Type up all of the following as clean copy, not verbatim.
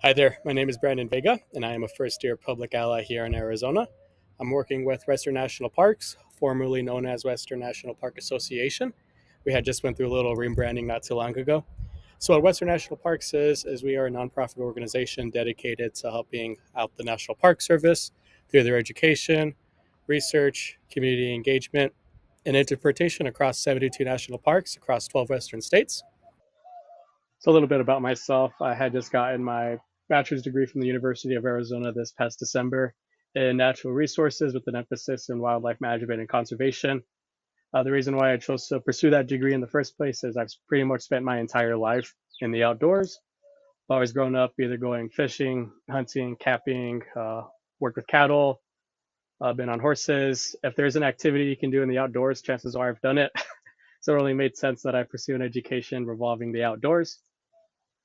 Hi there, my name is Brandon Vega, and I am a first year public ally here in Arizona. I'm working with Western National Parks, formerly known as Western National Park Association. We had just went through a little rebranding not too long ago. So what Western National Parks is we are a nonprofit organization dedicated to helping out the National Park Service through their education, research, community engagement, and interpretation across 72 national parks across 12 western states. So a little bit about myself. I had just gotten my bachelor's degree from the University of Arizona this past December in natural resources with an emphasis in wildlife management and conservation. The reason why I chose to pursue that degree in the first place is I've pretty much spent my entire life in the outdoors. I've always grown up either going fishing, hunting, camping, worked with cattle, been on horses. If there's an activity you can do in the outdoors, chances are I've done it. So it only made sense that I pursue an education revolving the outdoors.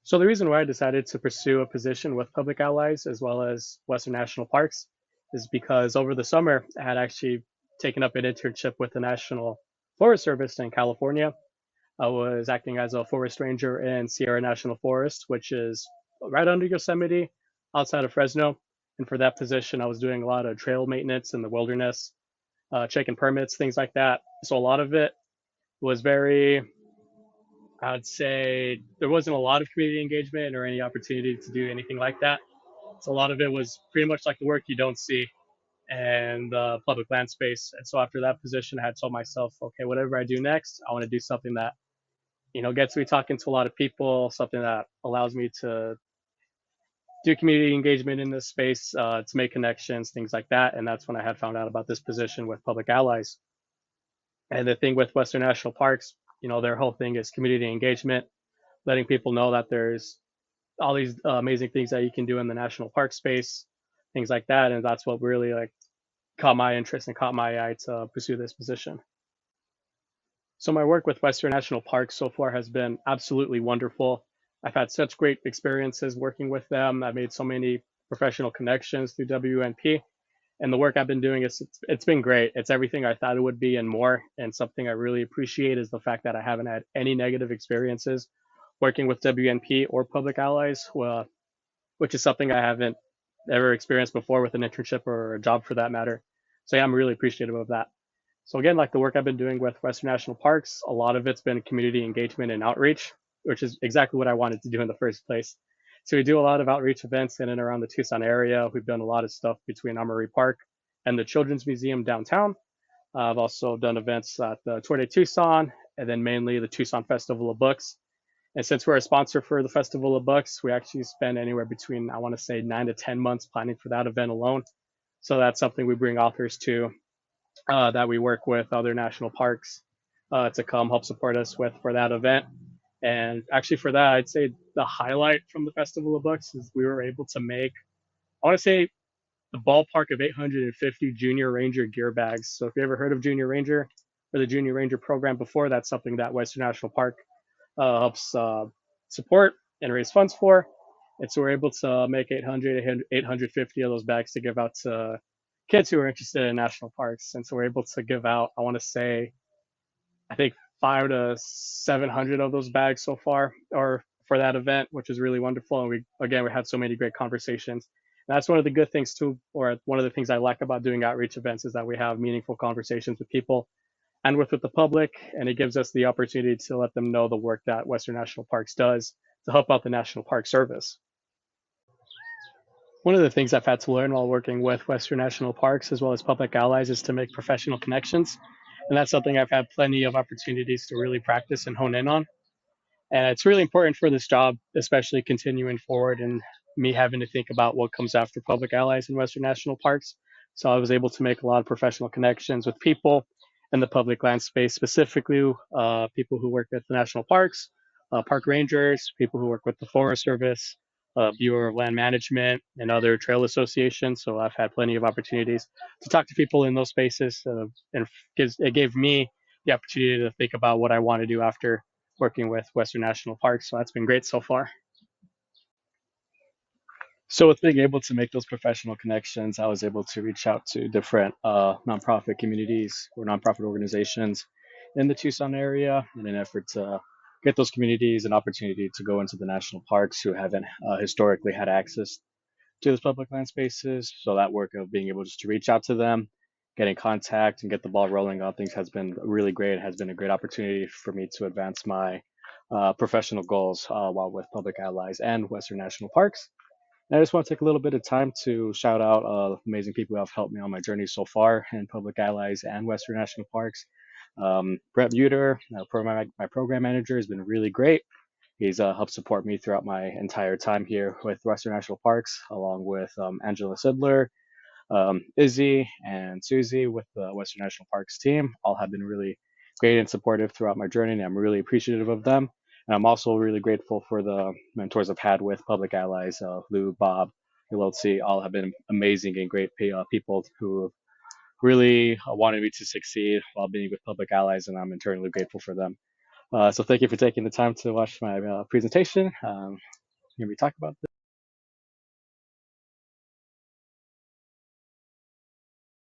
So the reason why I decided to pursue a position with Public Allies as well as Western National Parks is because over the summer I had actually taken up an internship with the National Forest Service in California. I was acting as a forest ranger in Sierra National Forest, which is right under Yosemite, outside of Fresno. And for that position, I was doing a lot of trail maintenance in the wilderness, checking permits, things like that. So a lot of it was very, I would say there wasn't a lot of community engagement or any opportunity to do anything like that. So a lot of it was pretty much like the work you don't see and public land space. And so after that position, I had told myself, okay, whatever I do next, I want to do something that, gets me talking to a lot of people, something that allows me to do community engagement in this space, to make connections, things like that. And that's when I had found out about this position with Public Allies. And the thing with Western National Parks, their whole thing is community engagement, letting people know that there's all these amazing things that you can do in the national park space, things like that. And that's what really like caught my interest and caught my eye to pursue this position. So my work with Western National Park so far has been absolutely wonderful. I've had such great experiences working with them. I've made so many professional connections through WNP, and the work I've been doing it's been great. It's everything I thought it would be and more. And something I really appreciate is the fact that I haven't had any negative experiences working with WNP or Public Allies, well, which is something I haven't ever experienced before with an internship or a job for that matter. So yeah, I'm really appreciative of that. So again, like the work I've been doing with Western National Parks, a lot of it's been community engagement and outreach, which is exactly what I wanted to do in the first place. So we do a lot of outreach events in and around the Tucson area. We've done a lot of stuff between Armory Park and the Children's Museum downtown. I've also done events at the Tour de Tucson and then mainly the Tucson Festival of Books. And since we're a sponsor for the Festival of Books, we actually spend anywhere between, I want to say, 9 to 10 months planning for that event alone. So that's something we bring authors to, that we work with other national parks to come help support us with for that event. And actually, for that, I'd say the highlight from the Festival of Books is we were able to make, I want to say, the ballpark of 850 Junior Ranger gear bags. So if you ever heard of Junior Ranger or the Junior Ranger program before, that's something that Western National Park helps support and raise funds for. And so we're able to make 850 of those bags to give out to kids who are interested in national parks. And so we're able to give out, I want to say, I think 500 to 700 of those bags so far, or for that event, which is really wonderful. And we had so many great conversations. And that's one of the good things too, or one of the things I like about doing outreach events is that we have meaningful conversations with people and with the public, and it gives us the opportunity to let them know the work that Western National Parks does to help out the National Park Service. One of the things I've had to learn while working with Western National Parks as well as Public Allies is to make professional connections. And that's something I've had plenty of opportunities to really practice and hone in on. And it's really important for this job, especially continuing forward and me having to think about what comes after Public Allies and Western National Parks. So I was able to make a lot of professional connections with people in the public land space, specifically people who work with the national parks, park rangers, people who work with the Forest Service, Bureau of Land Management, and other trail associations. So I've had plenty of opportunities to talk to people in those spaces, and it gave me the opportunity to think about what I want to do after working with Western National Parks. So that's been great so far. So with being able to make those professional connections, I was able to reach out to different nonprofit communities or nonprofit organizations in the Tucson area in an effort to get those communities an opportunity to go into the national parks who haven't historically had access to those public land spaces. So that work of being able just to reach out to them, get in contact, and get the ball rolling on things has been really great. It has been a great opportunity for me to advance my professional goals while with Public Allies and Western National Parks. And I just want to take a little bit of time to shout out amazing people who have helped me on my journey so far in Public Allies and Western National Parks. Brett Buter, my program manager, has been really great. He's helped support me throughout my entire time here with Western National Parks, along with Angela Sidler, Izzy, and Susie with the Western National Parks team. All have been really great and supportive throughout my journey, and I'm really appreciative of them. And I'm also really grateful for the mentors I've had with Public Allies, Lou, Bob, Yolotsi. All have been amazing and great people who really wanted me to succeed while being with Public Allies, and I'm eternally grateful for them. So thank you for taking the time to watch my presentation. Hear me talk about this.